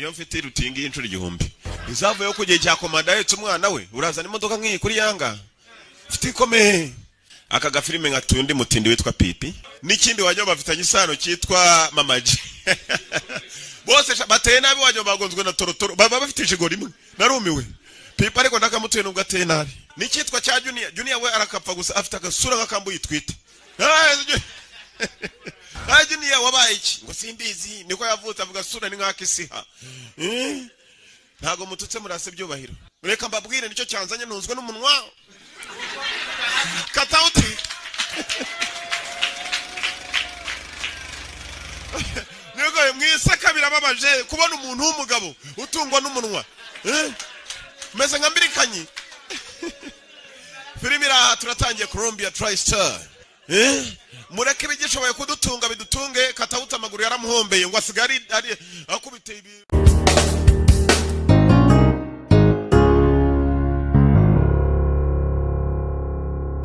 niyo mfite rutingi y'inshuro 1000 izavuye ku gihe cya komanda yetse umwana we urazana imodoka nk'iyi kuri yanga mfite ikomeye aka gafilime ngatundi mutindi witwa Pipi n'ikindi wajya bafitanye isano cyitwa Mamaji bose bateye nabi wajya bagonzwe na torotoro baba bafite ijigo rimwe narumiwe Pipi ariko ndakamutuye nubwo ateye nabi n'icyitwa cya Junior we arakapfa gusa afite agasura nk'akambu yitwite Junior wabaye iki ngo simbizi niko yavutse avuga sura ni nk'akisiha ntago mututse murase byubahiro reka mbabwire nicyo cyanzanye ntuzwe n'umunwa Katauti Niko mwisa birababaje kubona umuntu w'umugabo utungwa n'umunwa meze nka mbirikanyi filimi iraha turatangiye Colombia TriStar mureke bigishoboye kudutunga bidutunge Katauti amaguru yaramuhombeye ngo asigari akubite ibi